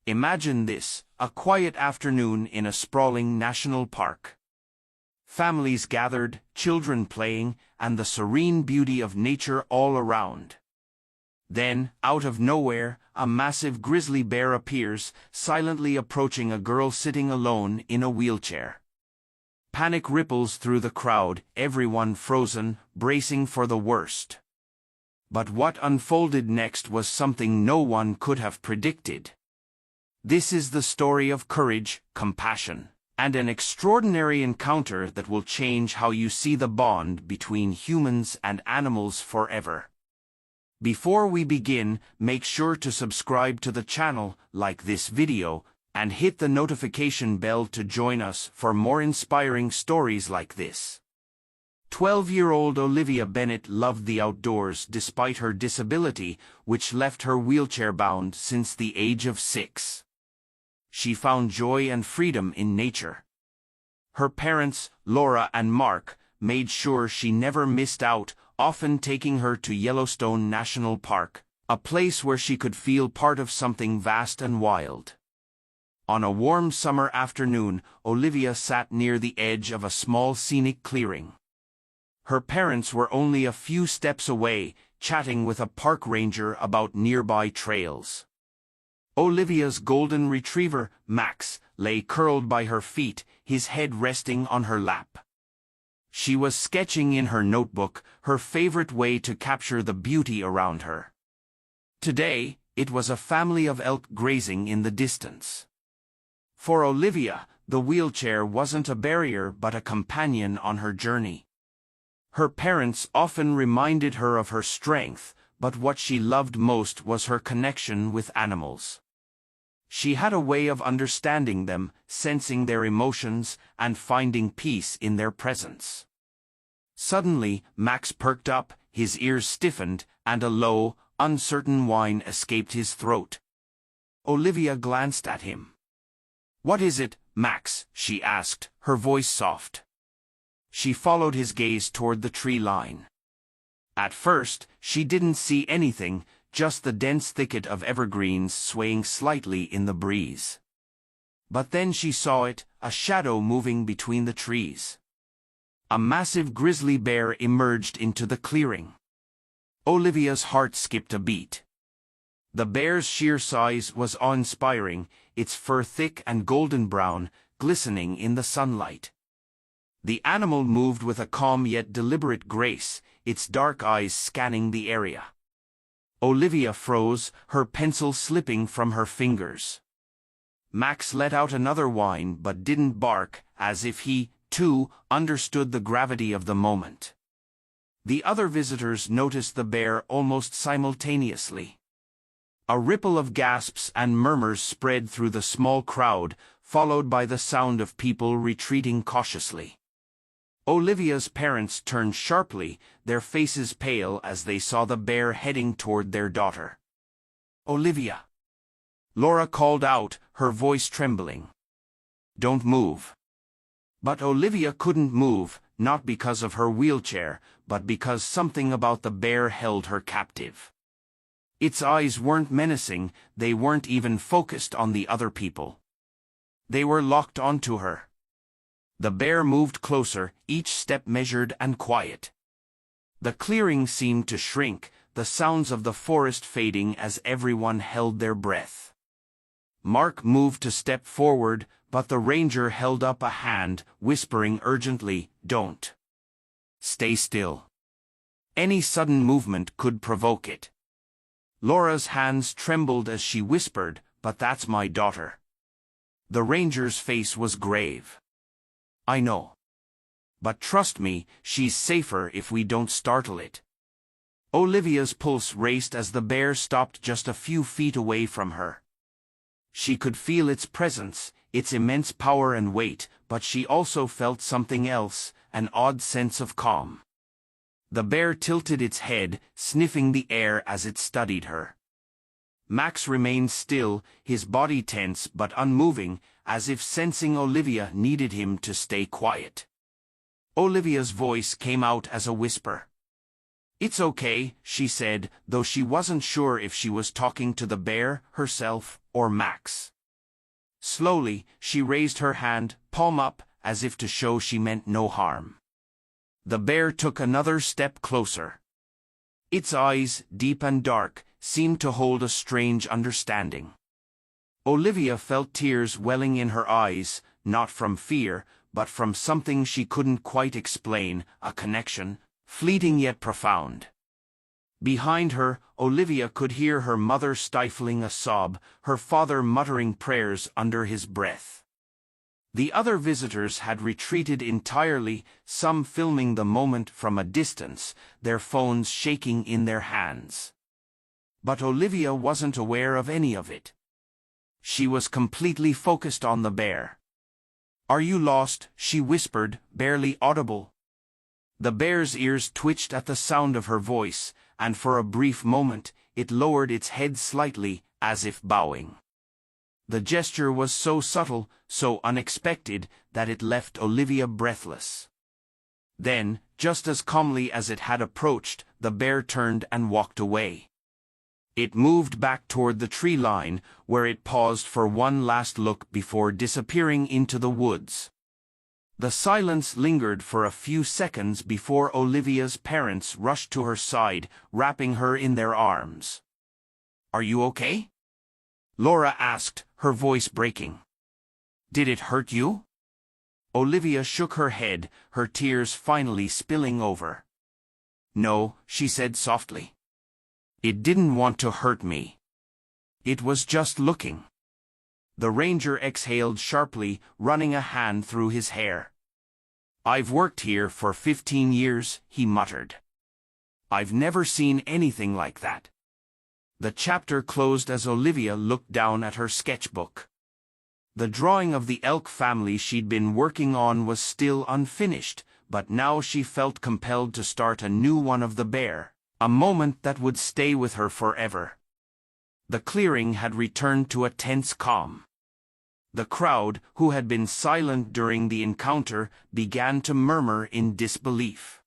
Imagine this, a quiet afternoon in a sprawling national park. Families gathered, children playing, and the serene beauty of nature all around. Then, out of nowhere, a massive grizzly bear appears, silently approaching a girl sitting alone in a wheelchair. Panic ripples through the crowd, everyone frozen, bracing for the worst. But what unfolded next was something no one could have predicted. This is the story of courage, compassion, and an extraordinary encounter that will change how you see the bond between humans and animals forever. Before we begin, make sure to subscribe to the channel, like this video, and hit the notification bell to join us for more inspiring stories like this. 12-year-old Olivia Bennett loved the outdoors despite her disability, which left her wheelchair-bound since the age of 6. She found joy and freedom in nature. Her parents, Laura and Mark, made sure she never missed out, often taking her to Yellowstone National Park, a place where she could feel part of something vast and wild. On a warm summer afternoon, Olivia sat near the edge of a small scenic clearing. Her parents were only a few steps away, chatting with a park ranger about nearby trails. Olivia's golden retriever, Max, lay curled by her feet, his head resting on her lap. She was sketching in her notebook, her favorite way to capture the beauty around her. Today, it was a family of elk grazing in the distance. For Olivia, the wheelchair wasn't a barrier but a companion on her journey. Her parents often reminded her of her strength, but what she loved most was her connection with animals. She had a way of understanding them, sensing their emotions, and finding peace in their presence. Suddenly, Max perked up, his ears stiffened, and a low, uncertain whine escaped his throat. Olivia glanced at him. "What is it, Max?" she asked, her voice soft. She followed his gaze toward the tree line. At first, she didn't see anything, just the dense thicket of evergreens swaying slightly in the breeze. But then she saw it, a shadow moving between the trees. A massive grizzly bear emerged into the clearing. Olivia's heart skipped a beat. The bear's sheer size was awe-inspiring, its fur thick and golden brown, glistening in the sunlight. The animal moved with a calm yet deliberate grace, its dark eyes scanning the area. Olivia froze, her pencil slipping from her fingers. Max let out another whine but didn't bark, as if he, too, understood the gravity of the moment. The other visitors noticed the bear almost simultaneously. A ripple of gasps and murmurs spread through the small crowd, followed by the sound of people retreating cautiously. Olivia's parents turned sharply, their faces pale as they saw the bear heading toward their daughter. "Olivia!" Laura called out, her voice trembling. "Don't move." But Olivia couldn't move, not because of her wheelchair, but because something about the bear held her captive. Its eyes weren't menacing, they weren't even focused on the other people. They were locked onto her. The bear moved closer, each step measured and quiet. The clearing seemed to shrink, the sounds of the forest fading as everyone held their breath. Mark moved to step forward, but the ranger held up a hand, whispering urgently, "Don't. Stay still. Any sudden movement could provoke it." Laura's hands trembled as she whispered, "But that's my daughter." The ranger's face was grave. "I know. But trust me, she's safer if we don't startle it." Olivia's pulse raced as the bear stopped just a few feet away from her. She could feel its presence, its immense power and weight, but she also felt something else, an odd sense of calm. The bear tilted its head, sniffing the air as it studied her. Max remained still, his body tense but unmoving, as if sensing Olivia needed him to stay quiet. Olivia's voice came out as a whisper. "It's okay," she said, though she wasn't sure if she was talking to the bear, herself, or Max. Slowly, she raised her hand, palm up, as if to show she meant no harm. The bear took another step closer. Its eyes, deep and dark, seemed to hold a strange understanding. Olivia felt tears welling in her eyes, not from fear, but from something she couldn't quite explain, a connection, fleeting yet profound. Behind her, Olivia could hear her mother stifling a sob, her father muttering prayers under his breath. The other visitors had retreated entirely, some filming the moment from a distance, their phones shaking in their hands. But Olivia wasn't aware of any of it. She was completely focused on the bear. "Are you lost?" she whispered, barely audible. The bear's ears twitched at the sound of her voice, and for a brief moment, it lowered its head slightly, as if bowing. The gesture was so subtle, so unexpected, that it left Olivia breathless. Then, just as calmly as it had approached, the bear turned and walked away. It moved back toward the tree line, where it paused for one last look before disappearing into the woods. The silence lingered for a few seconds before Olivia's parents rushed to her side, wrapping her in their arms. "Are you okay?" Laura asked, her voice breaking. "Did it hurt you?" Olivia shook her head, her tears finally spilling over. "No," she said softly. "It didn't want to hurt me. It was just looking." The ranger exhaled sharply, running a hand through his hair. "I've worked here for 15 years, he muttered. "I've never seen anything like that." The chapter closed as Olivia looked down at her sketchbook. The drawing of the elk family she'd been working on was still unfinished, but now she felt compelled to start a new one of the bear, a moment that would stay with her forever. The clearing had returned to a tense calm. The crowd, who had been silent during the encounter, began to murmur in disbelief.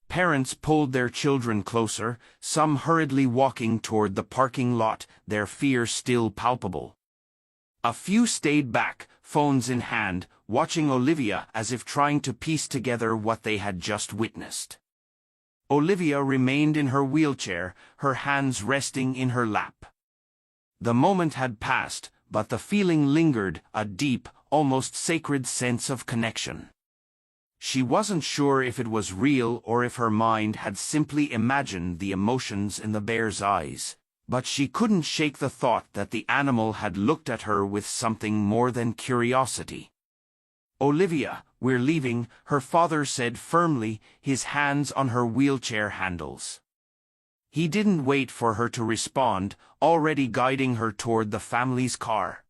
Parents pulled their children closer, some hurriedly walking toward the parking lot, their fear still palpable. A few stayed back, phones in hand, watching Olivia as if trying to piece together what they had just witnessed. Olivia remained in her wheelchair, her hands resting in her lap. The moment had passed, but the feeling lingered, a deep, almost sacred sense of connection. She wasn't sure if it was real or if her mind had simply imagined the emotions in the bear's eyes, but she couldn't shake the thought that the animal had looked at her with something more than curiosity. "Olivia, we're leaving," her father said firmly, his hands on her wheelchair handles. He didn't wait for her to respond, already guiding her toward the family's car.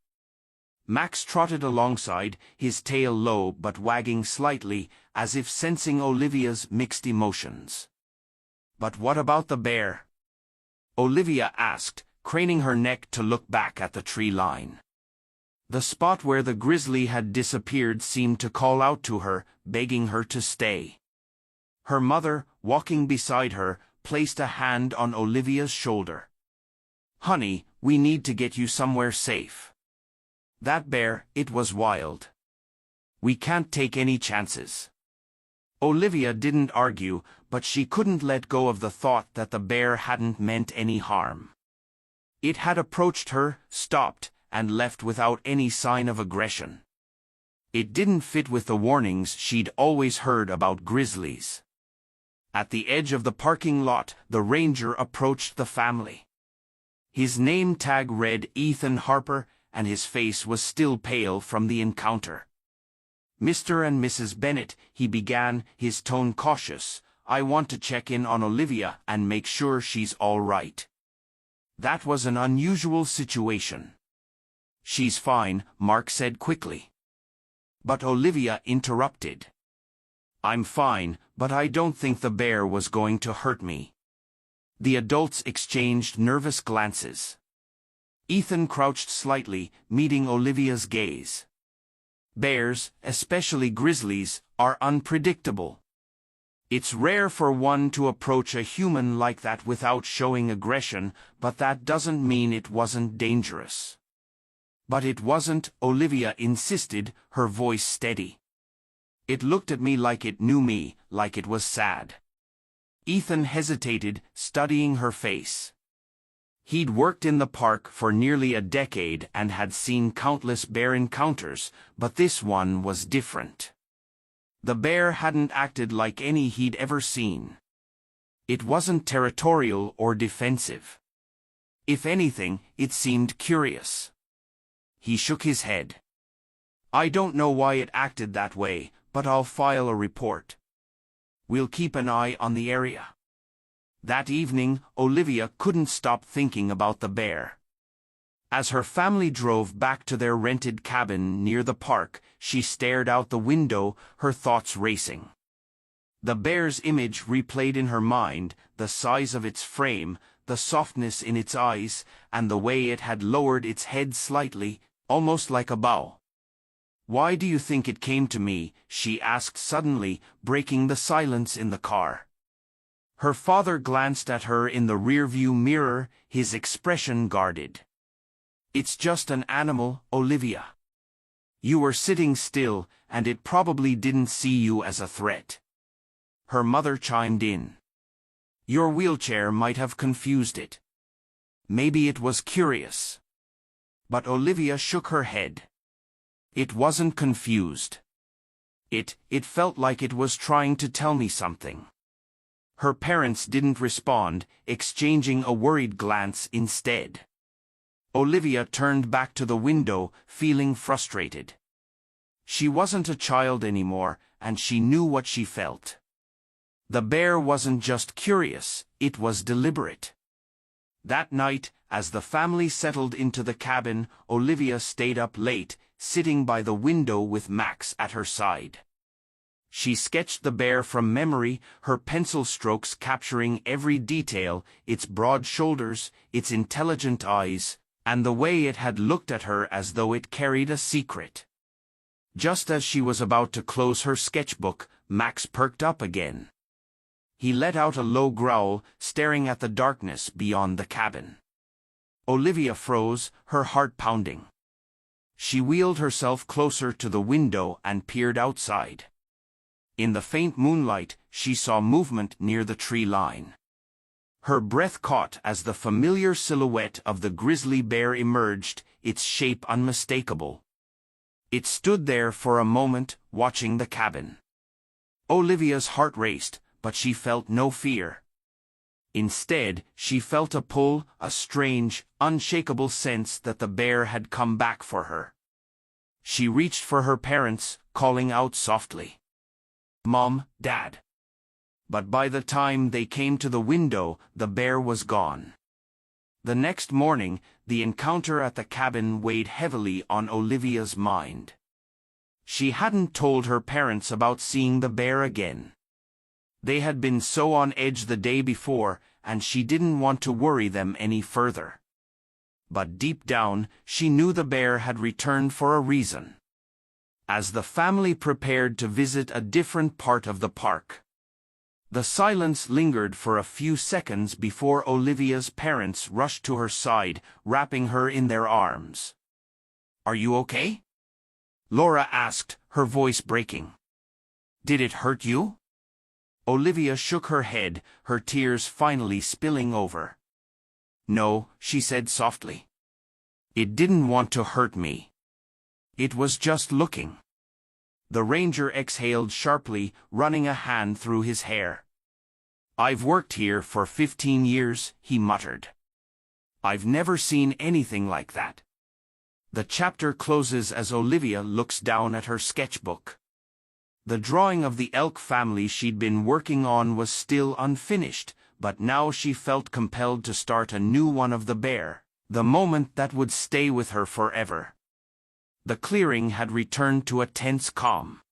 Max trotted alongside, his tail low but wagging slightly, as if sensing Olivia's mixed emotions. "But what about the bear?" Olivia asked, craning her neck to look back at the tree line. The spot where the grizzly had disappeared seemed to call out to her, begging her to stay. Her mother, walking beside her, placed a hand on Olivia's shoulder. "Honey, we need to get you somewhere safe. That bear, it was wild. We can't take any chances." Olivia didn't argue, but she couldn't let go of the thought that the bear hadn't meant any harm. It had approached her, stopped, and left without any sign of aggression. It didn't fit with the warnings she'd always heard about grizzlies. At the edge of the parking lot, the ranger approached the family. His name tag read Ethan Harper, and his face was still pale from the encounter. "Mr. and Mrs. Bennett," he began, his tone cautious, "I want to check in on Olivia and make sure she's all right." That was an unusual situation. "She's fine," Mark said quickly. But Olivia interrupted. "I'm fine, but I don't think the bear was going to hurt me." The adults exchanged nervous glances. Ethan crouched slightly, meeting Olivia's gaze. "Bears, especially grizzlies, are unpredictable. It's rare for one to approach a human like that without showing aggression, but that doesn't mean it wasn't dangerous." But it wasn't, Olivia insisted, her voice steady. It looked at me like it knew me, like it was sad. Ethan hesitated, studying her face. He'd worked in the park for nearly a decade and had seen countless bear encounters, but this one was different. The bear hadn't acted like any he'd ever seen. It wasn't territorial or defensive. If anything, it seemed curious. He shook his head. I don't know why it acted that way, but I'll file a report. We'll keep an eye on the area. That evening, Olivia couldn't stop thinking about the bear. As her family drove back to their rented cabin near the park, she stared out the window, her thoughts racing. The bear's image replayed in her mind, the size of its frame, the softness in its eyes, and the way it had lowered its head slightly, almost like a bow. Why do you think it came to me? She asked suddenly, breaking the silence in the car. Her father glanced at her in the rearview mirror, his expression guarded. It's just an animal, Olivia. You were sitting still, and it probably didn't see you as a threat. Her mother chimed in. Your wheelchair might have confused it. Maybe it was curious. But Olivia shook her head. It wasn't confused. It felt like it was trying to tell me something. Her parents didn't respond, exchanging a worried glance instead. Olivia turned back to the window, feeling frustrated. She wasn't a child anymore, and she knew what she felt. The bear wasn't just curious, it was deliberate. That night, as the family settled into the cabin, Olivia stayed up late, sitting by the window with Max at her side. She sketched the bear from memory, her pencil strokes capturing every detail, its broad shoulders, its intelligent eyes, and the way it had looked at her as though it carried a secret. Just as she was about to close her sketchbook, Max perked up again. He let out a low growl, staring at the darkness beyond the cabin. Olivia froze, her heart pounding. She wheeled herself closer to the window and peered outside. In the faint moonlight, she saw movement near the tree line. Her breath caught as the familiar silhouette of the grizzly bear emerged, its shape unmistakable. It stood there for a moment, watching the cabin. Olivia's heart raced, but she felt no fear. Instead, she felt a pull, a strange, unshakable sense that the bear had come back for her. She reached for her parents, calling out softly, "Mom, Dad." But by the time they came to the window, the bear was gone. The next morning, the encounter at the cabin weighed heavily on Olivia's mind. She hadn't told her parents about seeing the bear again. They had been so on edge the day before, and she didn't want to worry them any further. But deep down, she knew the bear had returned for a reason. As the family prepared to visit a different part of the park, the silence lingered for a few seconds before Olivia's parents rushed to her side, wrapping her in their arms. "Are you okay?" Laura asked, her voice breaking. "Did it hurt you?" Olivia shook her head, her tears finally spilling over. "No," she said softly. "It didn't want to hurt me. It was just looking." The ranger exhaled sharply, running a hand through his hair. "I've worked here for 15 years, he muttered. "I've never seen anything like that." The chapter closes as Olivia looks down at her sketchbook. The drawing of the elk family she'd been working on was still unfinished, but now she felt compelled to start a new one of the bear, the moment that would stay with her forever. The clearing had returned to a tense calm.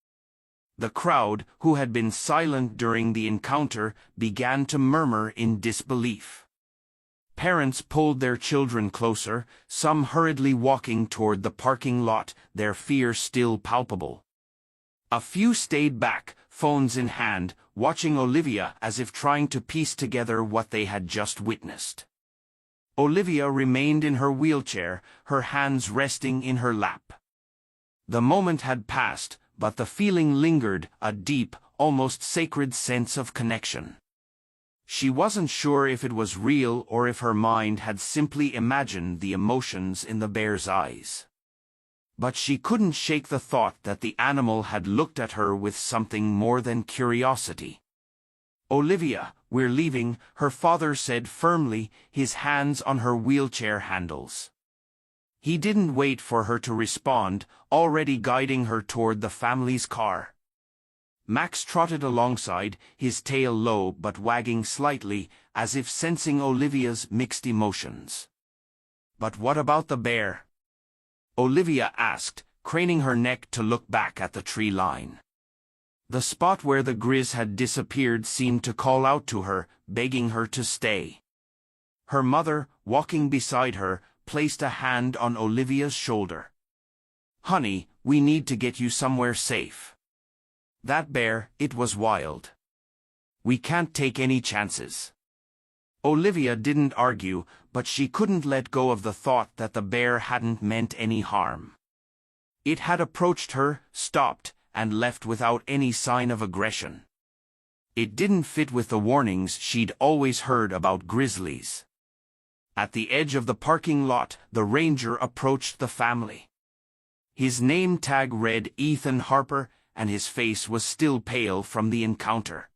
The crowd, who had been silent during the encounter, began to murmur in disbelief. Parents pulled their children closer, some hurriedly walking toward the parking lot, their fear still palpable. A few stayed back, phones in hand, watching Olivia as if trying to piece together what they had just witnessed. Olivia remained in her wheelchair, her hands resting in her lap. The moment had passed, but the feeling lingered, a deep, almost sacred sense of connection. She wasn't sure if it was real or if her mind had simply imagined the emotions in the bear's eyes. But she couldn't shake the thought that the animal had looked at her with something more than curiosity. "Olivia, we're leaving," her father said firmly, his hands on her wheelchair handles. He didn't wait for her to respond, already guiding her toward the family's car. Max trotted alongside, his tail low but wagging slightly, as if sensing Olivia's mixed emotions. "But what about the bear?" Olivia asked, craning her neck to look back at the tree line. The spot where the Grizz had disappeared seemed to call out to her, begging her to stay. Her mother, walking beside her, placed a hand on Olivia's shoulder. "Honey, we need to get you somewhere safe. That bear, it was wild. We can't take any chances." Olivia didn't argue, but she couldn't let go of the thought that the bear hadn't meant any harm. It had approached her, stopped, and left without any sign of aggression. It didn't fit with the warnings she'd always heard about grizzlies. At the edge of the parking lot, the ranger approached the family. His name tag read Ethan Harper, and his face was still pale from the encounter.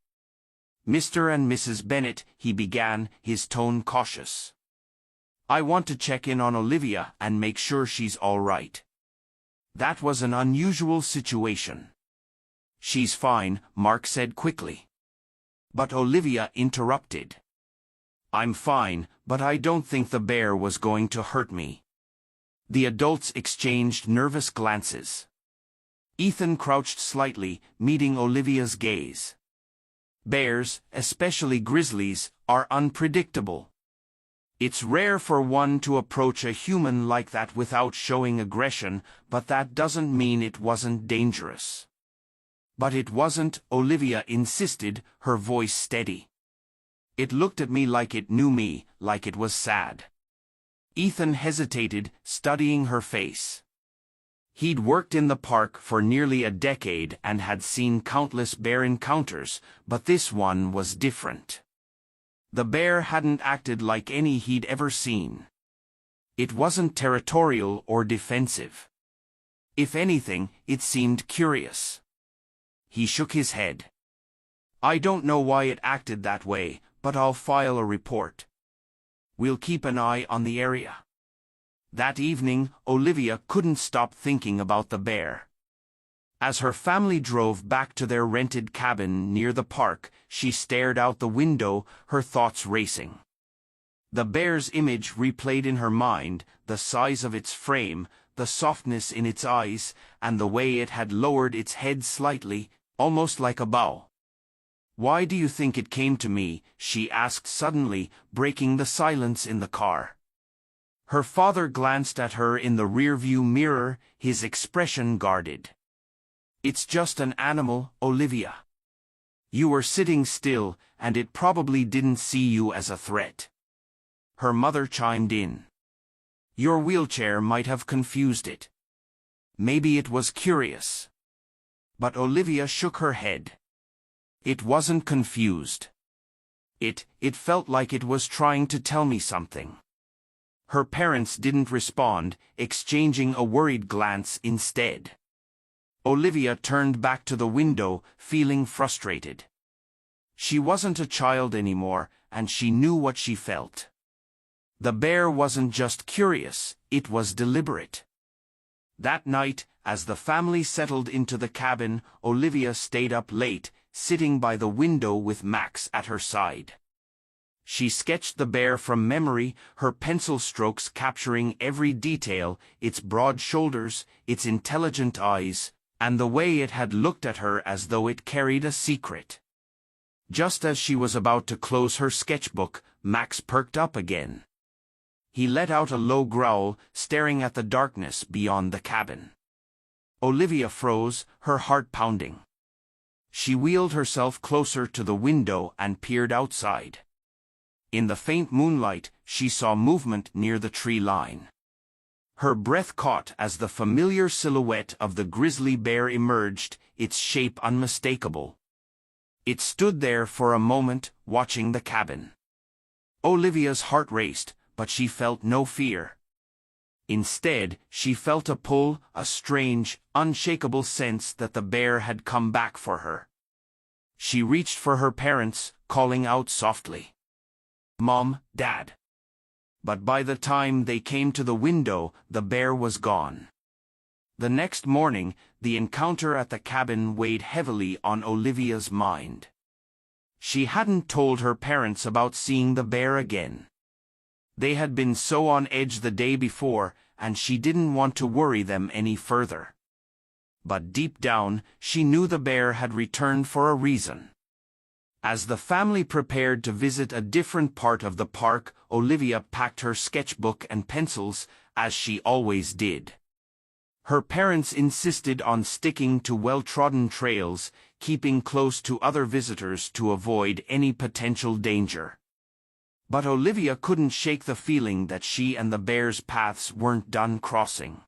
"Mr. and Mrs. Bennett," he began, his tone cautious. "I want to check in on Olivia and make sure she's all right." That was an unusual situation. "She's fine," Mark said quickly. But Olivia interrupted. "I'm fine, but I don't think the bear was going to hurt me." The adults exchanged nervous glances. Ethan crouched slightly, meeting Olivia's gaze. "Bears, especially grizzlies, are unpredictable. It's rare for one to approach a human like that without showing aggression, but that doesn't mean it wasn't dangerous." "But it wasn't," Olivia insisted, her voice steady. "It looked at me like it knew me, like it was sad." Ethan hesitated, studying her face. He'd worked in the park for nearly a decade and had seen countless bear encounters, but this one was different. The bear hadn't acted like any he'd ever seen. It wasn't territorial or defensive. If anything, it seemed curious. He shook his head. "I don't know why it acted that way, but I'll file a report. We'll keep an eye on the area." That evening, Olivia couldn't stop thinking about the bear. As her family drove back to their rented cabin near the park, she stared out the window, her thoughts racing. The bear's image replayed in her mind, the size of its frame, the softness in its eyes, and the way it had lowered its head slightly, almost like a bow. "Why do you think it came to me?" she asked suddenly, breaking the silence in the car. Her father glanced at her in the rearview mirror, his expression guarded. "It's just an animal, Olivia. You were sitting still, and it probably didn't see you as a threat." Her mother chimed in. "Your wheelchair might have confused it. Maybe it was curious." But Olivia shook her head. "It wasn't confused. It felt like it was trying to tell me something." Her parents didn't respond, exchanging a worried glance instead. Olivia turned back to the window, feeling frustrated. She wasn't a child anymore, and she knew what she felt. The bear wasn't just curious, it was deliberate. That night, as the family settled into the cabin, Olivia stayed up late, sitting by the window with Max at her side. She sketched the bear from memory, her pencil strokes capturing every detail, its broad shoulders, its intelligent eyes, and the way it had looked at her as though it carried a secret. Just as she was about to close her sketchbook, Max perked up again. He let out a low growl, staring at the darkness beyond the cabin. Olivia froze, her heart pounding. She wheeled herself closer to the window and peered outside. In the faint moonlight, she saw movement near the tree line. Her breath caught as the familiar silhouette of the grizzly bear emerged, its shape unmistakable. It stood there for a moment, watching the cabin. Olivia's heart raced, but she felt no fear. Instead, she felt a pull, a strange, unshakable sense that the bear had come back for her. She reached for her parents, calling out softly, "Mom, Dad." But by the time they came to the window, the bear was gone. The next morning, the encounter at the cabin weighed heavily on Olivia's mind. She hadn't told her parents about seeing the bear again. They had been so on edge the day before, and she didn't want to worry them any further. But deep down, she knew the bear had returned for a reason. As the family prepared to visit a different part of the park, Olivia packed her sketchbook and pencils, as she always did. Her parents insisted on sticking to well-trodden trails, keeping close to other visitors to avoid any potential danger. But Olivia couldn't shake the feeling that she and the bear's paths weren't done crossing.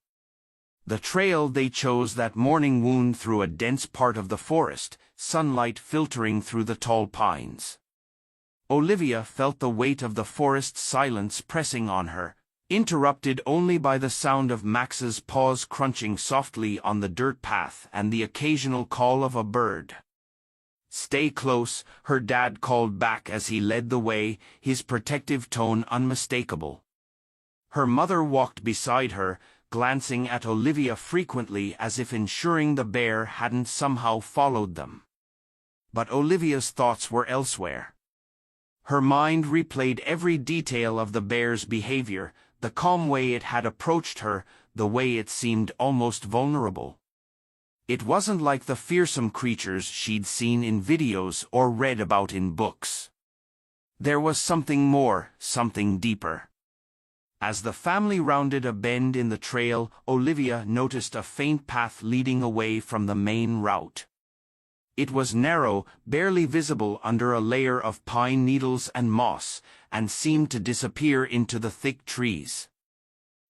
The trail they chose that morning wound through a dense part of the forest, sunlight filtering through the tall pines. Olivia felt the weight of the forest's silence pressing on her, interrupted only by the sound of Max's paws crunching softly on the dirt path and the occasional call of a bird. "Stay close," her dad called back as he led the way, his protective tone unmistakable. Her mother walked beside her, glancing at Olivia frequently as if ensuring the bear hadn't somehow followed them. But Olivia's thoughts were elsewhere. Her mind replayed every detail of the bear's behavior, the calm way it had approached her, the way it seemed almost vulnerable. It wasn't like the fearsome creatures she'd seen in videos or read about in books. There was something more, something deeper. As the family rounded a bend in the trail, Olivia noticed a faint path leading away from the main route. It was narrow, barely visible under a layer of pine needles and moss, and seemed to disappear into the thick trees.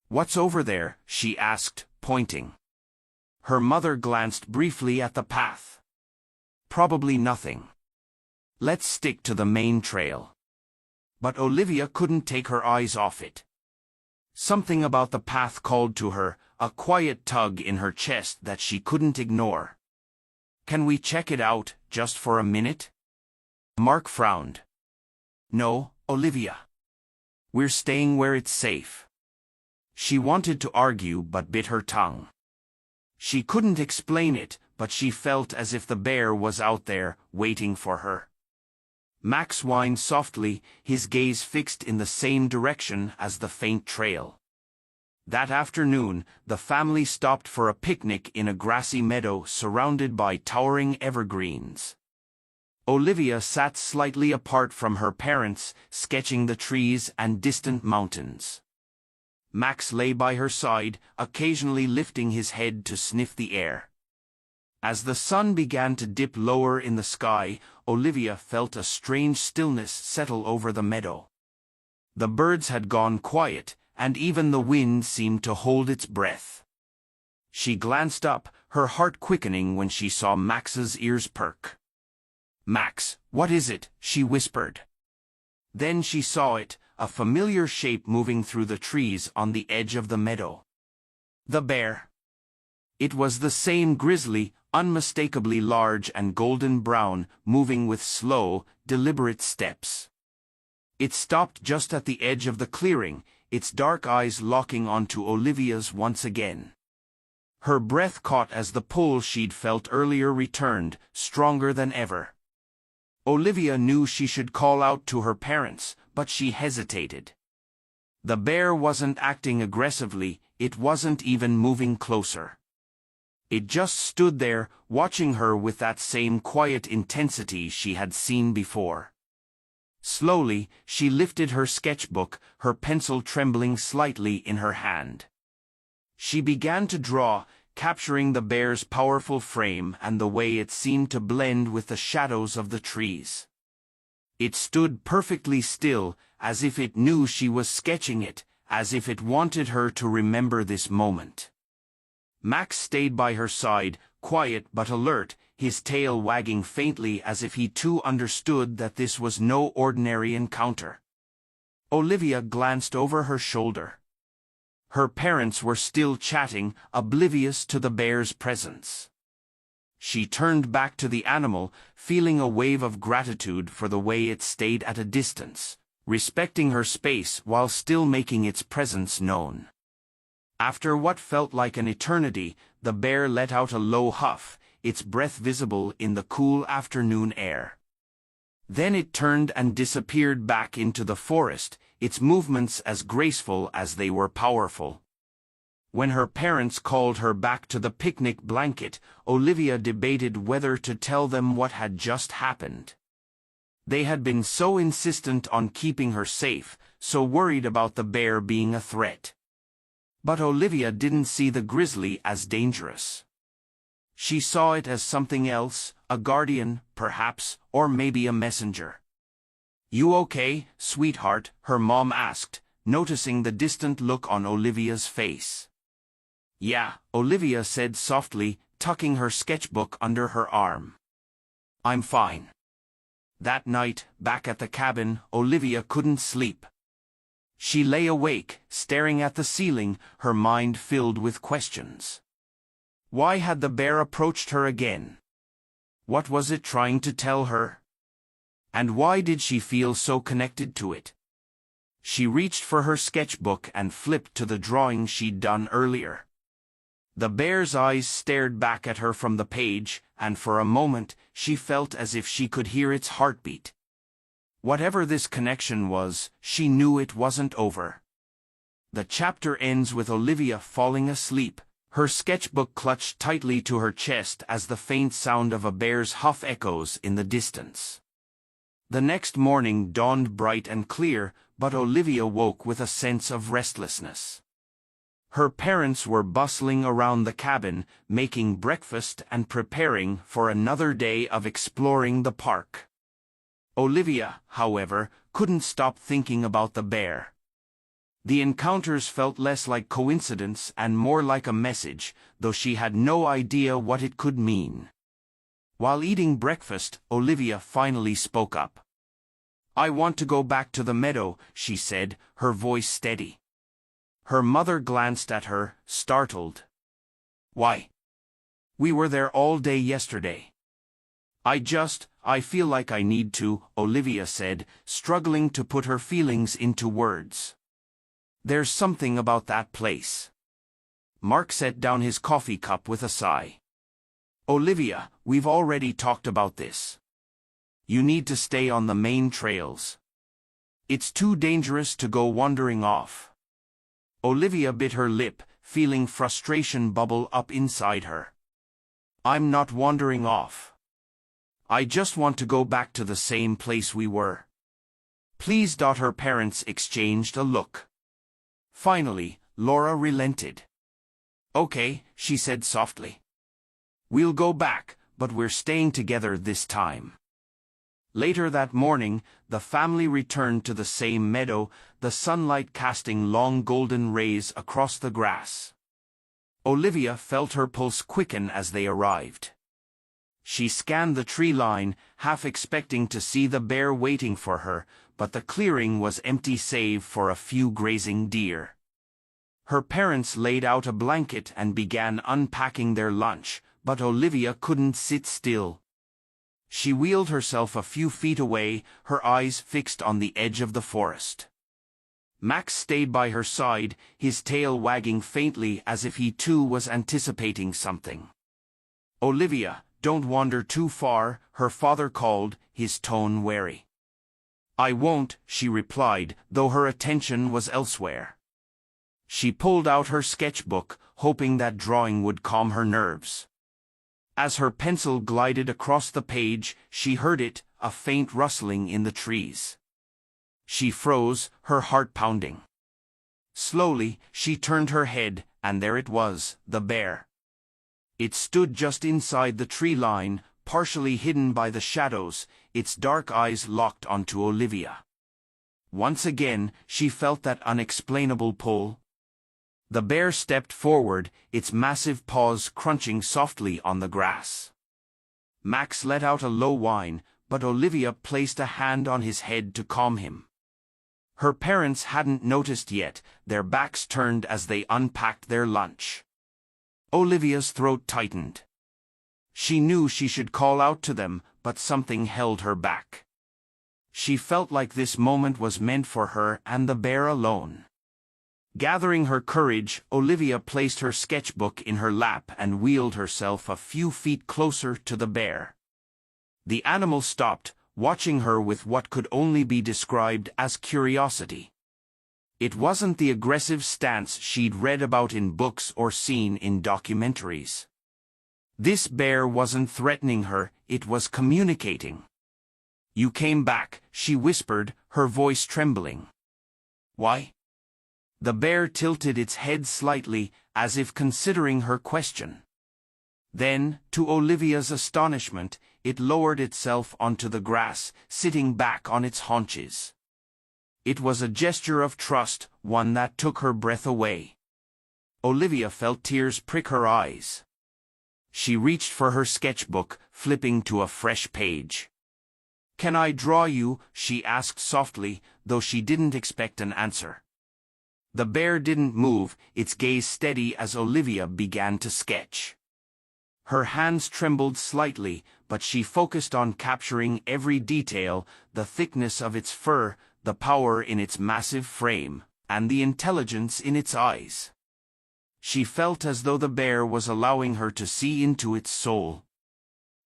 "What's over there?" she asked, pointing. Her mother glanced briefly at the path. "Probably nothing. Let's stick to the main trail." But Olivia couldn't take her eyes off it. Something about the path called to her, a quiet tug in her chest that she couldn't ignore. "Can we check it out, just for a minute?" Mark frowned. "No, Olivia. We're staying where it's safe." She wanted to argue but bit her tongue. She couldn't explain it, but she felt as if the bear was out there, waiting for her. Max whined softly, his gaze fixed in the same direction as the faint trail. That afternoon, the family stopped for a picnic in a grassy meadow surrounded by towering evergreens. Olivia sat slightly apart from her parents, sketching the trees and distant mountains. Max lay by her side, occasionally lifting his head to sniff the air. As the sun began to dip lower in the sky, Olivia felt a strange stillness settle over the meadow. The birds had gone quiet, and even the wind seemed to hold its breath. She glanced up, her heart quickening when she saw Max's ears perk. "Max, what is it?" she whispered. Then she saw it, a familiar shape moving through the trees on the edge of the meadow. The bear. It was the same Grizzly, unmistakably large and golden brown, moving with slow, deliberate steps. It stopped just at the edge of the clearing, its dark eyes locking onto Olivia's once again. Her breath caught as the pull she'd felt earlier returned, stronger than ever. Olivia knew she should call out to her parents, but she hesitated. The bear wasn't acting aggressively, it wasn't even moving closer. It just stood there, watching her with that same quiet intensity she had seen before. Slowly, she lifted her sketchbook, her pencil trembling slightly in her hand. She began to draw, capturing the bear's powerful frame and the way it seemed to blend with the shadows of the trees. It stood perfectly still, as if it knew she was sketching it, as if it wanted her to remember this moment. Max stayed by her side, quiet but alert, his tail wagging faintly as if he too understood that this was no ordinary encounter. Olivia glanced over her shoulder. Her parents were still chatting, oblivious to the bear's presence. She turned back to the animal, feeling a wave of gratitude for the way it stayed at a distance, respecting her space while still making its presence known. After what felt like an eternity, the bear let out a low huff, its breath visible in the cool afternoon air. Then it turned and disappeared back into the forest, its movements as graceful as they were powerful. When her parents called her back to the picnic blanket, Olivia debated whether to tell them what had just happened. They had been so insistent on keeping her safe, so worried about the bear being a threat. But Olivia didn't see the grizzly as dangerous. She saw it as something else, a guardian, perhaps, or maybe a messenger. "You okay, sweetheart?" her mom asked, noticing the distant look on Olivia's face. "Yeah," Olivia said softly, tucking her sketchbook under her arm. "I'm fine." That night, back at the cabin, Olivia couldn't sleep. She lay awake, staring at the ceiling, her mind filled with questions. Why had the bear approached her again? What was it trying to tell her? And why did she feel so connected to it? She reached for her sketchbook and flipped to the drawing she'd done earlier. The bear's eyes stared back at her from the page, and for a moment, she felt as if she could hear its heartbeat. Whatever this connection was, she knew it wasn't over. The chapter ends with Olivia falling asleep, her sketchbook clutched tightly to her chest as the faint sound of a bear's huff echoes in the distance. The next morning dawned bright and clear, but Olivia woke with a sense of restlessness. Her parents were bustling around the cabin, making breakfast and preparing for another day of exploring the park. Olivia, however, couldn't stop thinking about the bear. The encounters felt less like coincidence and more like a message, though she had no idea what it could mean. While eating breakfast, Olivia finally spoke up. "I want to go back to the meadow," she said, her voice steady. Her mother glanced at her, startled. "Why? We were there all day yesterday." I feel like I need to," Olivia said, struggling to put her feelings into words. "There's something about that place." Mark set down his coffee cup with a sigh. "Olivia, we've already talked about this. You need to stay on the main trails. It's too dangerous to go wandering off." Olivia bit her lip, feeling frustration bubble up inside her. "I'm not wandering off. I just want to go back to the same place we were." "Please." Her parents exchanged a look. Finally, Laura relented. "Okay," she said softly. "We'll go back, but we're staying together this time." Later that morning, the family returned to the same meadow, the sunlight casting long golden rays across the grass. Olivia felt her pulse quicken as they arrived. She scanned the tree line, half expecting to see the bear waiting for her, but the clearing was empty save for a few grazing deer. Her parents laid out a blanket and began unpacking their lunch, but Olivia couldn't sit still. She wheeled herself a few feet away, her eyes fixed on the edge of the forest. Max stayed by her side, his tail wagging faintly as if he too was anticipating something. "Olivia, don't wander too far," her father called, his tone wary. "I won't," she replied, though her attention was elsewhere. She pulled out her sketchbook, hoping that drawing would calm her nerves. As her pencil glided across the page, she heard it, a faint rustling in the trees. She froze, her heart pounding. Slowly, she turned her head, and there it was, the bear. It stood just inside the tree line, partially hidden by the shadows, its dark eyes locked onto Olivia. Once again, she felt that unexplainable pull. The bear stepped forward, its massive paws crunching softly on the grass. Max let out a low whine, but Olivia placed a hand on his head to calm him. Her parents hadn't noticed yet, their backs turned as they unpacked their lunch. Olivia's throat tightened. She knew she should call out to them, but something held her back. She felt like this moment was meant for her and the bear alone. Gathering her courage, Olivia placed her sketchbook in her lap and wheeled herself a few feet closer to the bear. The animal stopped, watching her with what could only be described as curiosity. It wasn't the aggressive stance she'd read about in books or seen in documentaries. This bear wasn't threatening her, it was communicating. "You came back," she whispered, her voice trembling. "Why?" The bear tilted its head slightly, as if considering her question. Then, to Olivia's astonishment, it lowered itself onto the grass, sitting back on its haunches. It was a gesture of trust, one that took her breath away. Olivia felt tears prick her eyes. She reached for her sketchbook, flipping to a fresh page. "Can I draw you?" she asked softly, though she didn't expect an answer. The bear didn't move, its gaze steady as Olivia began to sketch. Her hands trembled slightly, but she focused on capturing every detail, the thickness of its fur, the power in its massive frame, and the intelligence in its eyes. She felt as though the bear was allowing her to see into its soul.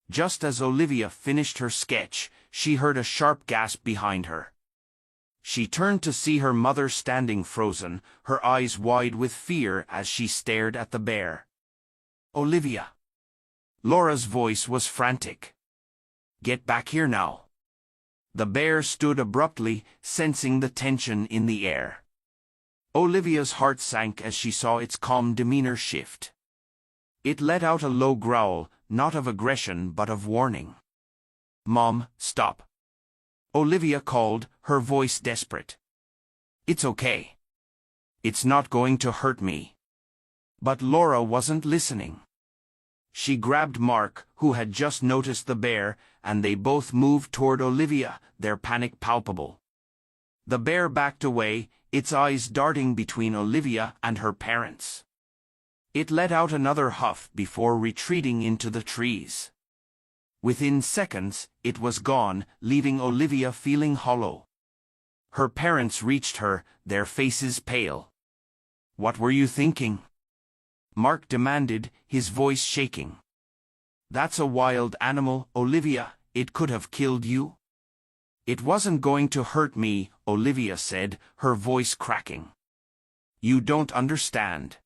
Just as Olivia finished her sketch, she heard a sharp gasp behind her. She turned to see her mother standing frozen, her eyes wide with fear as she stared at the bear. "Olivia!" Laura's voice was frantic. "Get back here now." The bear stood abruptly, sensing the tension in the air. Olivia's heart sank as she saw its calm demeanor shift. It let out a low growl, not of aggression but of warning. "Mom, stop!" Olivia called, her voice desperate. "It's okay. It's not going to hurt me." But Laura wasn't listening. She grabbed Mark, who had just noticed the bear, and they both moved toward Olivia, their panic palpable. The bear backed away, its eyes darting between Olivia and her parents. It let out another huff before retreating into the trees. Within seconds, it was gone, leaving Olivia feeling hollow. Her parents reached her, their faces pale. "What were you thinking?" Mark demanded, his voice shaking. "That's a wild animal, Olivia, it could have killed you." "It wasn't going to hurt me," Olivia said, her voice cracking. "You don't understand."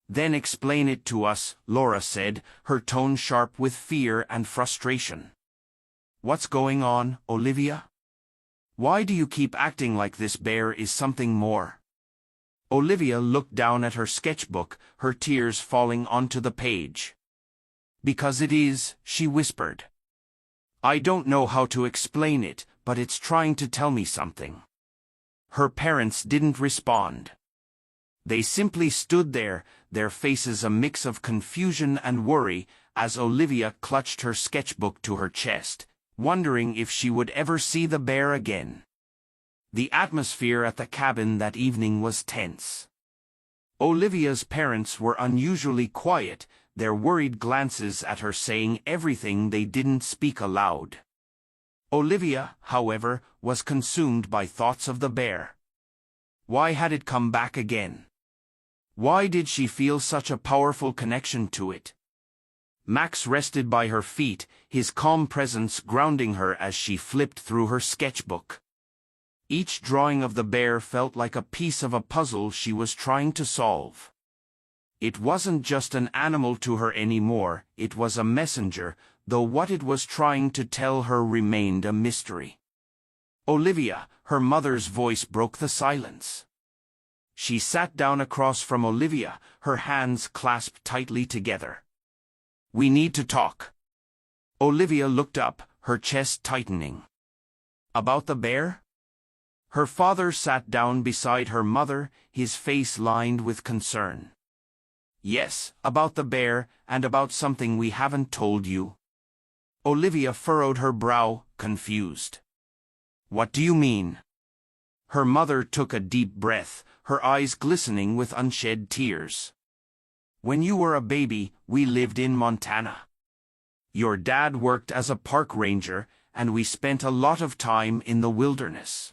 "Then explain it to us," Laura said, her tone sharp with fear and frustration. "What's going on, Olivia? Why do you keep acting like this bear is something more?" Olivia looked down at her sketchbook, her tears falling onto the page. "Because it is," she whispered. "I don't know how to explain it, but it's trying to tell me something." Her parents didn't respond. They simply stood there, their faces a mix of confusion and worry, as Olivia clutched her sketchbook to her chest, wondering if she would ever see the bear again. The atmosphere at the cabin that evening was tense. Olivia's parents were unusually quiet, their worried glances at her saying everything they didn't speak aloud. Olivia, however, was consumed by thoughts of the bear. Why had it come back again? Why did she feel such a powerful connection to it? Max rested by her feet, his calm presence grounding her as she flipped through her sketchbook. Each drawing of the bear felt like a piece of a puzzle she was trying to solve. It wasn't just an animal to her anymore, it was a messenger, though what it was trying to tell her remained a mystery. "Olivia," her mother's voice broke the silence. She sat down across from Olivia, her hands clasped tightly together. "We need to talk." Olivia looked up, her chest tightening. About the bear? Her father sat down beside her mother, his face lined with concern. Yes, about the bear, and about something we haven't told you. Olivia furrowed her brow, confused. What do you mean? Her mother took a deep breath, her eyes glistening with unshed tears. When you were a baby, we lived in Montana. Your dad worked as a park ranger, and we spent a lot of time in the wilderness.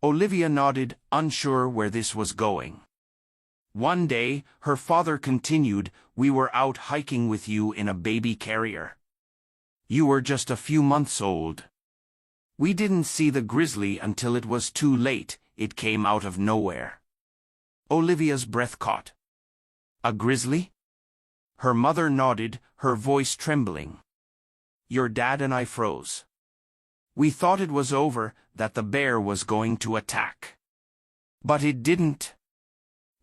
Olivia nodded, unsure where this was going. One day, her father continued, we were out hiking with you in a baby carrier. You were just a few months old. We didn't see the grizzly until it was too late, it came out of nowhere. Olivia's breath caught. A grizzly? Her mother nodded, her voice trembling. Your dad and I froze. We thought it was over, that the bear was going to attack. But it didn't.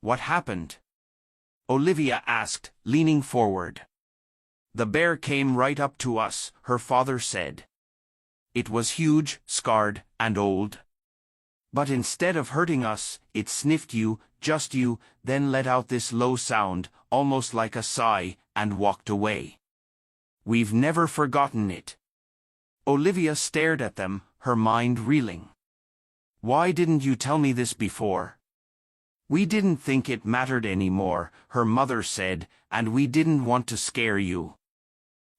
What happened? Olivia asked, leaning forward. The bear came right up to us, her father said. It was huge, scarred, and old. But instead of hurting us, it sniffed you, just you, then let out this low sound, almost like a sigh, and walked away. We've never forgotten it. Olivia stared at them, her mind reeling. Why didn't you tell me this before? We didn't think it mattered anymore, her mother said, and we didn't want to scare you.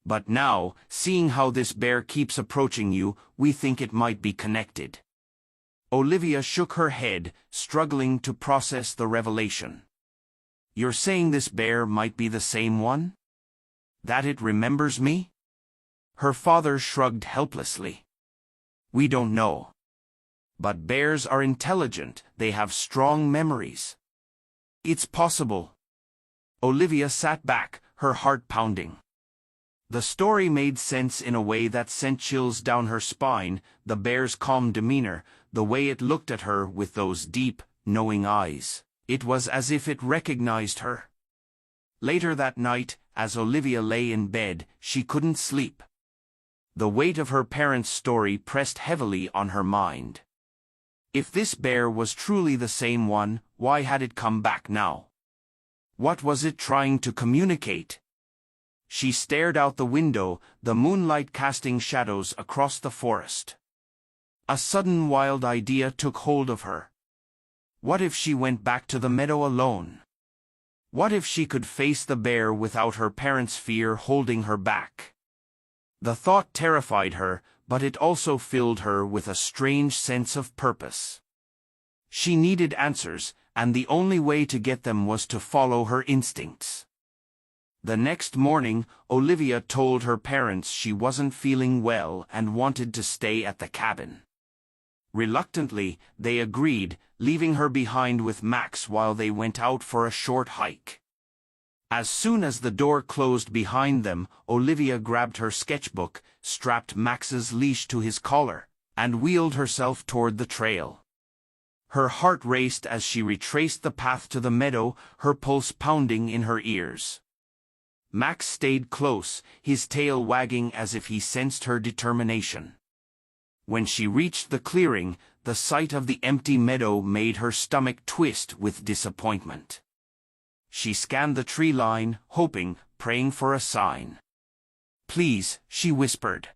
But now, seeing how this bear keeps approaching you, we think it might be connected. Olivia shook her head, struggling to process the revelation. You're saying this bear might be the same one? That it remembers me? Her father shrugged helplessly. We don't know. But bears are intelligent, they have strong memories. It's possible. Olivia sat back, her heart pounding. The story made sense in a way that sent chills down her spine, the bear's calm demeanor, the way it looked at her with those deep, knowing eyes. It was as if it recognized her. Later that night, as Olivia lay in bed, she couldn't sleep. The weight of her parents' story pressed heavily on her mind. If this bear was truly the same one, why had it come back now? What was it trying to communicate? She stared out the window, the moonlight casting shadows across the forest. A sudden wild idea took hold of her. What if she went back to the meadow alone? What if she could face the bear without her parents' fear holding her back? The thought terrified her, but it also filled her with a strange sense of purpose. She needed answers, and the only way to get them was to follow her instincts. The next morning, Olivia told her parents she wasn't feeling well and wanted to stay at the cabin. Reluctantly, they agreed, leaving her behind with Max while they went out for a short hike. As soon as the door closed behind them, Olivia grabbed her sketchbook, strapped Max's leash to his collar, and wheeled herself toward the trail. Her heart raced as she retraced the path to the meadow, her pulse pounding in her ears. Max stayed close, his tail wagging as if he sensed her determination. When she reached the clearing, the sight of the empty meadow made her stomach twist with disappointment. She scanned the tree line, hoping, praying for a sign. Please, she whispered.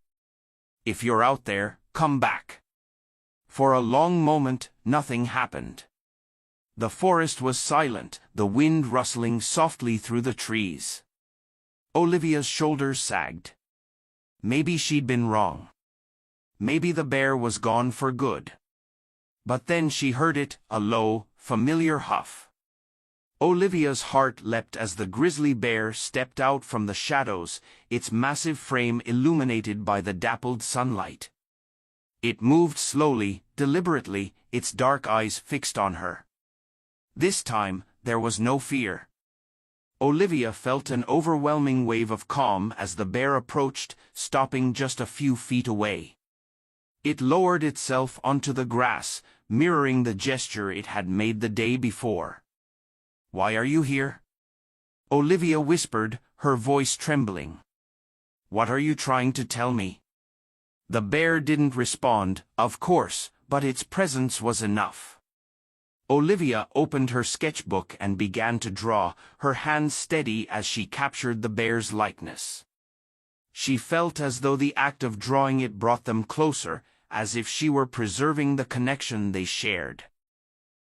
If you're out there, come back. For a long moment, nothing happened. The forest was silent, the wind rustling softly through the trees. Olivia's shoulders sagged. Maybe she'd been wrong. Maybe the bear was gone for good. But then she heard it, a low, familiar huff. Olivia's heart leapt as the grizzly bear stepped out from the shadows, its massive frame illuminated by the dappled sunlight. It moved slowly, deliberately, its dark eyes fixed on her. This time, there was no fear. Olivia felt an overwhelming wave of calm as the bear approached, stopping just a few feet away. It lowered itself onto the grass, mirroring the gesture it had made the day before. Why are you here? Olivia whispered, her voice trembling. What are you trying to tell me? The bear didn't respond, of course, but its presence was enough. Olivia opened her sketchbook and began to draw, her hands steady as she captured the bear's likeness. She felt as though the act of drawing it brought them closer, as if she were preserving the connection they shared.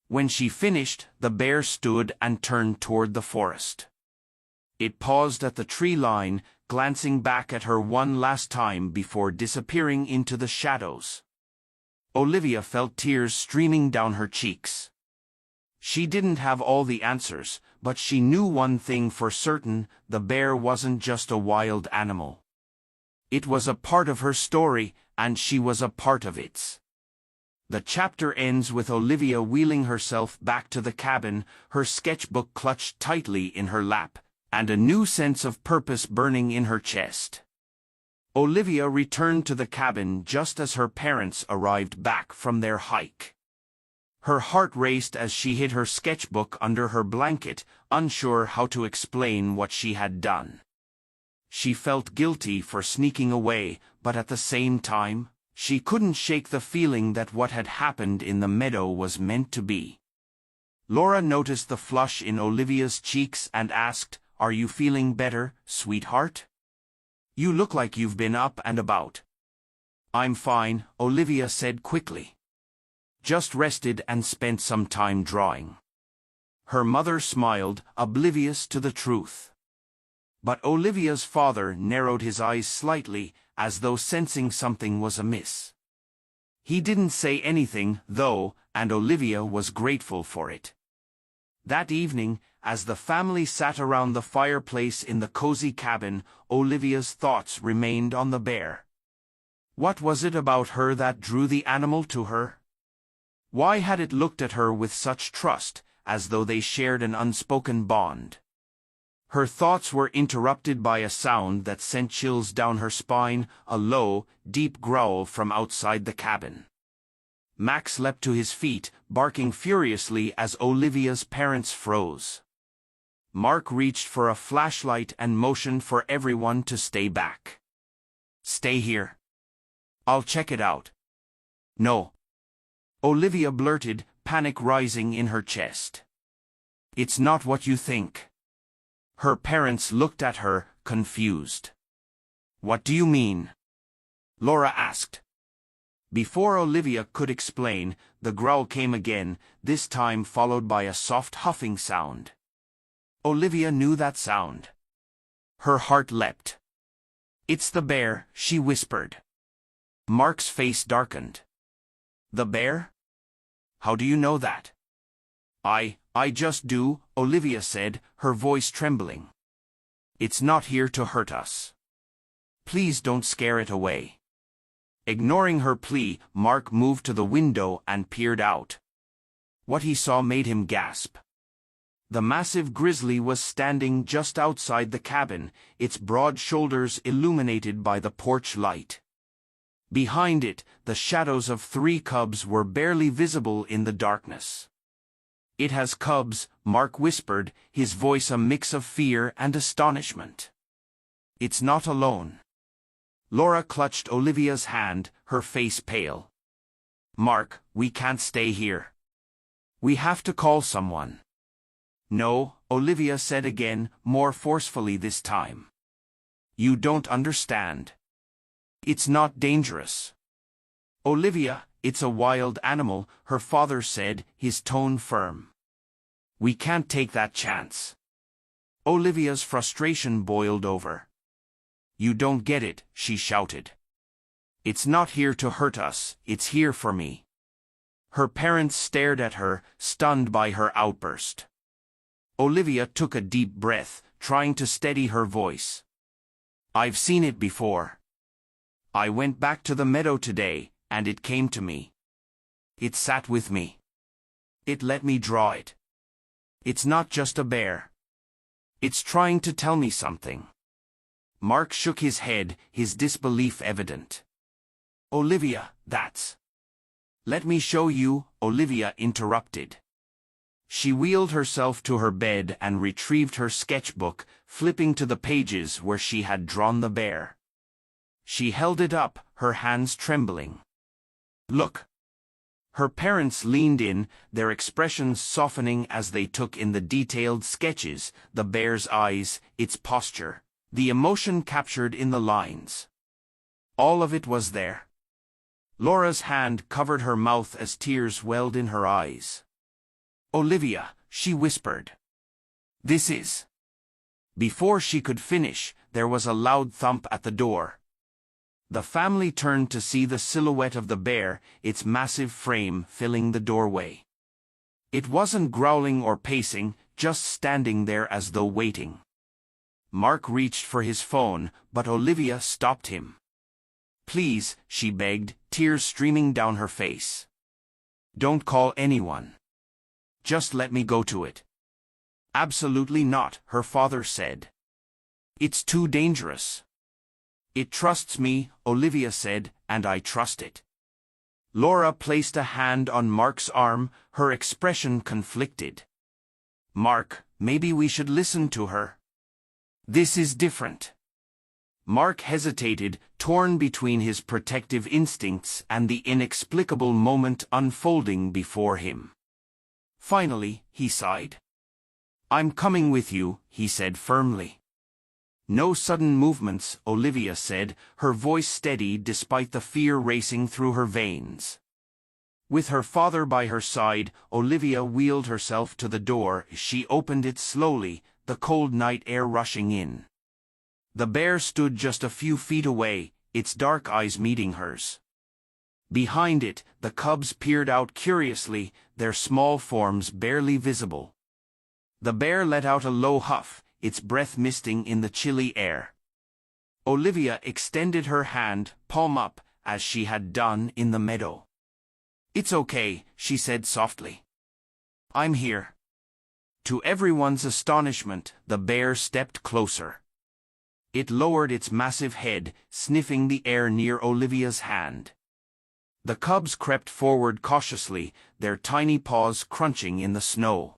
When she finished, the bear stood and turned toward the forest. It paused at the tree line, glancing back at her one last time before disappearing into the shadows. Olivia felt tears streaming down her cheeks. She didn't have all the answers, but she knew one thing for certain: the bear wasn't just a wild animal. It was a part of her story, and she was a part of its. The chapter ends with Olivia wheeling herself back to the cabin, her sketchbook clutched tightly in her lap, and a new sense of purpose burning in her chest. Olivia returned to the cabin just as her parents arrived back from their hike. Her heart raced as she hid her sketchbook under her blanket, unsure how to explain what she had done. She felt guilty for sneaking away, but at the same time, she couldn't shake the feeling that what had happened in the meadow was meant to be. Laura noticed the flush in Olivia's cheeks and asked, "Are you feeling better, sweetheart? You look like you've been up and about." "I'm fine," Olivia said quickly. "Just rested and spent some time drawing." Her mother smiled, oblivious to the truth. But Olivia's father narrowed his eyes slightly, as though sensing something was amiss. He didn't say anything, though, and Olivia was grateful for it. That evening, as the family sat around the fireplace in the cozy cabin, Olivia's thoughts remained on the bear. What was it about her that drew the animal to her? Why had it looked at her with such trust, as though they shared an unspoken bond? Her thoughts were interrupted by a sound that sent chills down her spine, a low, deep growl from outside the cabin. Max leapt to his feet, barking furiously as Olivia's parents froze. Mark reached for a flashlight and motioned for everyone to stay back. "Stay here. I'll check it out." "No," Olivia blurted, panic rising in her chest. "It's not what you think." Her parents looked at her, confused. "What do you mean?" Laura asked. Before Olivia could explain, the growl came again, this time followed by a soft huffing sound. Olivia knew that sound. Her heart leapt. "It's the bear," she whispered. Mark's face darkened. "The bear? How do you know that?" I just do," Olivia said, her voice trembling. "It's not here to hurt us. Please don't scare it away." Ignoring her plea, Mark moved to the window and peered out. What he saw made him gasp. The massive Grizzly was standing just outside the cabin, its broad shoulders illuminated by the porch light. Behind it, the shadows of 3 cubs were barely visible in the darkness. "It has cubs," Mark whispered, his voice a mix of fear and astonishment. "It's not alone." Laura clutched Olivia's hand, her face pale. "Mark, we can't stay here. We have to call someone." "No," Olivia said again, more forcefully this time. "You don't understand. It's not dangerous." "Olivia, it's a wild animal," her father said, his tone firm. "We can't take that chance." Olivia's frustration boiled over. "You don't get it," she shouted. "It's not here to hurt us, it's here for me." Her parents stared at her, stunned by her outburst. Olivia took a deep breath, trying to steady her voice. "I've seen it before. I went back to the meadow today, and it came to me. It sat with me. It let me draw it. It's not just a bear. It's trying to tell me something." Mark shook his head, his disbelief evident. "Olivia, that's—" "Let me show you," Olivia interrupted. She wheeled herself to her bed and retrieved her sketchbook, flipping to the pages where she had drawn the bear. She held it up, her hands trembling. Look. Her parents leaned in, their expressions softening as they took in the detailed sketches, the bear's eyes, its posture, the emotion captured in the lines. All of it was there. Laura's hand covered her mouth as tears welled in her eyes. "Olivia," she whispered. "This is—" Before she could finish, there was a loud thump at the door. The family turned to see the silhouette of the bear, its massive frame filling the doorway. It wasn't growling or pacing, just standing there as though waiting. Mark reached for his phone, but Olivia stopped him. "Please," she begged, tears streaming down her face. "Don't call anyone. Just let me go to it." "Absolutely not," her father said. "It's too dangerous." "It trusts me," Olivia said, "and I trust it." Laura placed a hand on Mark's arm, her expression conflicted. "Mark, maybe we should listen to her. This is different." Mark hesitated, torn between his protective instincts and the inexplicable moment unfolding before him. Finally, he sighed. "I'm coming with you," he said firmly. "No sudden movements," Olivia said, her voice steady despite the fear racing through her veins. With her father by her side, Olivia wheeled herself to the door. She opened it slowly, the cold night air rushing in. The bear stood just a few feet away, its dark eyes meeting hers. Behind it, the cubs peered out curiously, their small forms barely visible. The bear let out a low huff, its breath misting in the chilly air. Olivia extended her hand, palm up, as she had done in the meadow. "It's okay," she said softly. "I'm here." To everyone's astonishment, the bear stepped closer. It lowered its massive head, sniffing the air near Olivia's hand. The cubs crept forward cautiously, their tiny paws crunching in the snow.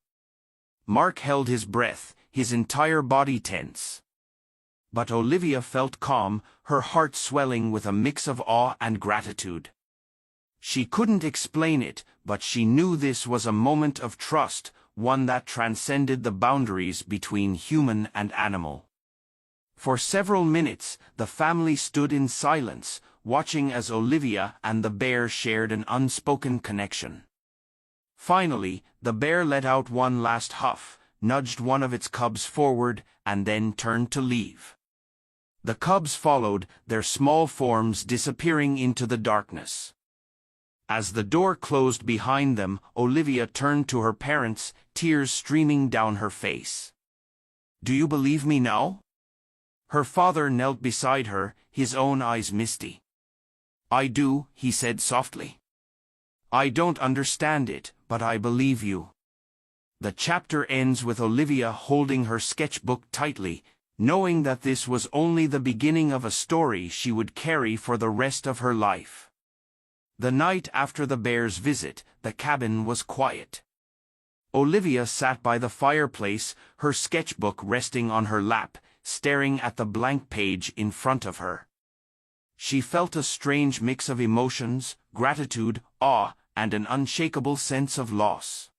Mark held his breath, his entire body tense. But Olivia felt calm, her heart swelling with a mix of awe and gratitude. She couldn't explain it, but she knew this was a moment of trust, one that transcended the boundaries between human and animal. For several minutes, the family stood in silence, watching as Olivia and the bear shared an unspoken connection. Finally, the bear let out one last huff, nudged one of its cubs forward, and then turned to leave. The cubs followed, their small forms disappearing into the darkness. As the door closed behind them, Olivia turned to her parents, tears streaming down her face. "Do you believe me now?" Her father knelt beside her, his own eyes misty. "I do," he said softly. "I don't understand it, but I believe you." The chapter ends with Olivia holding her sketchbook tightly, knowing that this was only the beginning of a story she would carry for the rest of her life. The night after the bear's visit, the cabin was quiet. Olivia sat by the fireplace, her sketchbook resting on her lap, staring at the blank page in front of her. She felt a strange mix of emotions, gratitude, awe, and an unshakable sense of loss.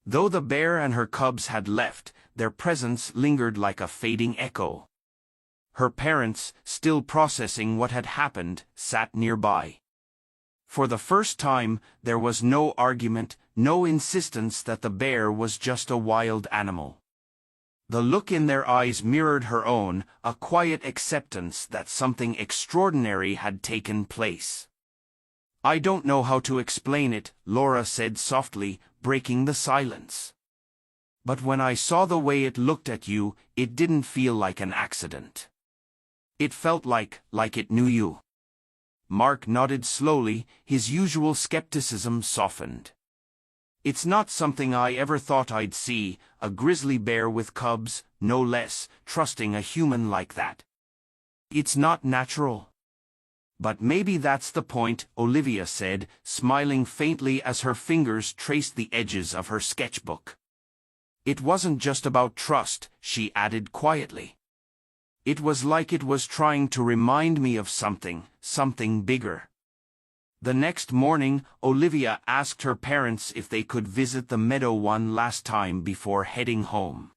Though the bear and her cubs had left, their presence lingered like a fading echo. Her parents, still processing what had happened, sat nearby. For the first time, there was no argument, no insistence that the bear was just a wild animal. The look in their eyes mirrored her own, a quiet acceptance that something extraordinary had taken place. "I don't know how to explain it," Laura said softly, breaking the silence. "But when I saw the way it looked at you, it didn't feel like an accident. It felt like it knew you." Mark nodded slowly, his usual skepticism softened. "It's not something I ever thought I'd see, a grizzly bear with cubs, no less, trusting a human like that. It's not natural." "But maybe that's the point," Olivia said, smiling faintly as her fingers traced the edges of her sketchbook. "It wasn't just about trust," she added quietly. It was like it was trying to remind me of something bigger. The next morning, Olivia asked her parents if they could visit the meadow one last time before heading home.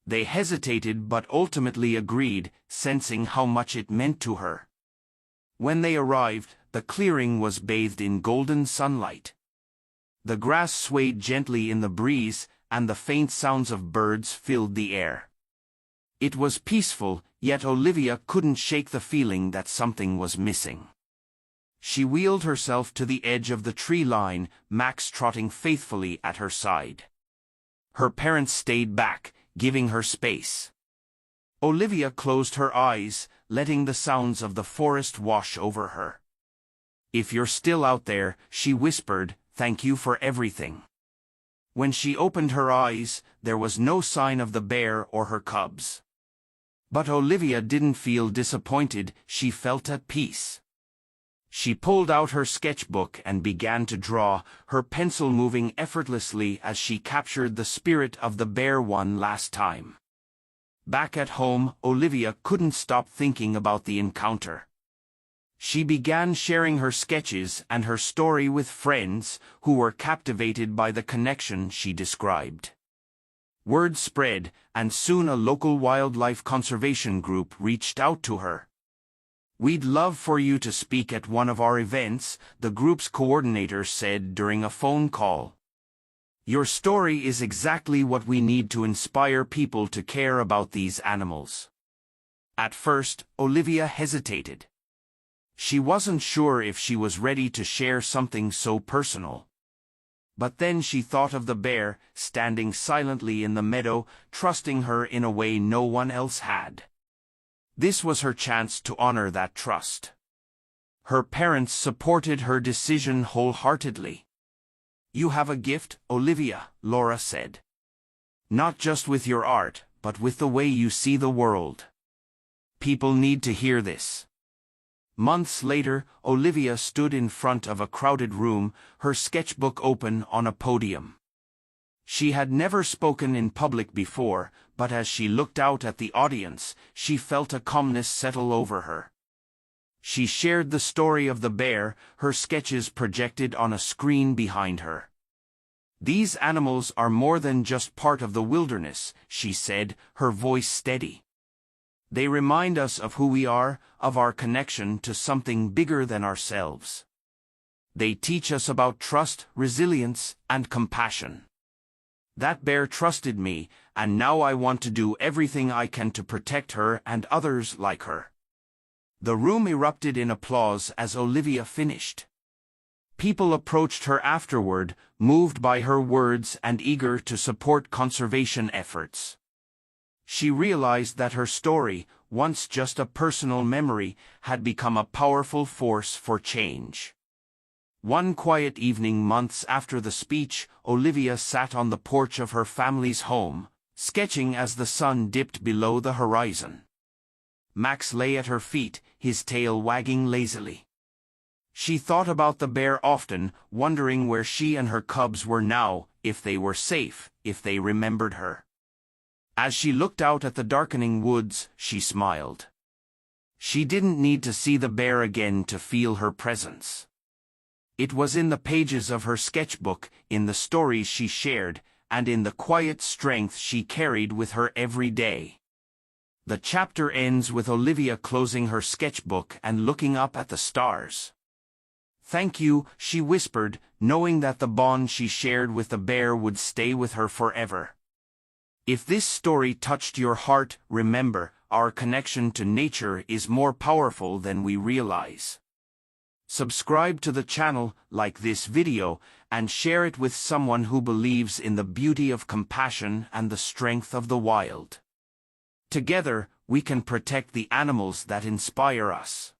They hesitated but ultimately agreed, sensing how much it meant to her. When they arrived, the clearing was bathed in golden sunlight. The grass swayed gently in the breeze, and the faint sounds of birds filled the air. It was peaceful, yet Olivia couldn't shake the feeling that something was missing. She wheeled herself to the edge of the tree line, Max trotting faithfully at her side. Her parents stayed back, giving her space. Olivia closed her eyes, letting the sounds of the forest wash over her. "If you're still out there," she whispered, "thank you for everything." When she opened her eyes, there was no sign of the bear or her cubs. But Olivia didn't feel disappointed, she felt at peace. She pulled out her sketchbook and began to draw, her pencil moving effortlessly as she captured the spirit of the bear one last time. Back at home, Olivia couldn't stop thinking about the encounter. She began sharing her sketches and her story with friends, who were captivated by the connection she described. Word spread, and soon a local wildlife conservation group reached out to her. "We'd love for you to speak at one of our events," the group's coordinator said during a phone call. "Your story is exactly what we need to inspire people to care about these animals." At first, Olivia hesitated. She wasn't sure if she was ready to share something so personal. But then she thought of the bear, standing silently in the meadow, trusting her in a way no one else had. This was her chance to honor that trust. Her parents supported her decision wholeheartedly. "You have a gift, Olivia," Laura said. "Not just with your art, but with the way you see the world. People need to hear this." Months later, Olivia stood in front of a crowded room, her sketchbook open on a podium. She had never spoken in public before, but as she looked out at the audience, she felt a calmness settle over her. She shared the story of the bear, her sketches projected on a screen behind her. "These animals are more than just part of the wilderness," she said, her voice steady. "They remind us of who we are, of our connection to something bigger than ourselves. They teach us about trust, resilience, and compassion. That bear trusted me, and now I want to do everything I can to protect her and others like her." The room erupted in applause as Olivia finished. People approached her afterward, moved by her words and eager to support conservation efforts. She realized that her story, once just a personal memory, had become a powerful force for change. One quiet evening months after the speech, Olivia sat on the porch of her family's home, sketching as the sun dipped below the horizon. Max lay at her feet, his tail wagging lazily. She thought about the bear often, wondering where she and her cubs were now, if they were safe, if they remembered her. As she looked out at the darkening woods, she smiled. She didn't need to see the bear again to feel her presence. It was in the pages of her sketchbook, in the stories she shared, and in the quiet strength she carried with her every day. The chapter ends with Olivia closing her sketchbook and looking up at the stars. "Thank you," she whispered, knowing that the bond she shared with the bear would stay with her forever. If this story touched your heart, remember, our connection to nature is more powerful than we realize. Subscribe to the channel, like this video, and share it with someone who believes in the beauty of compassion and the strength of the wild. Together, we can protect the animals that inspire us.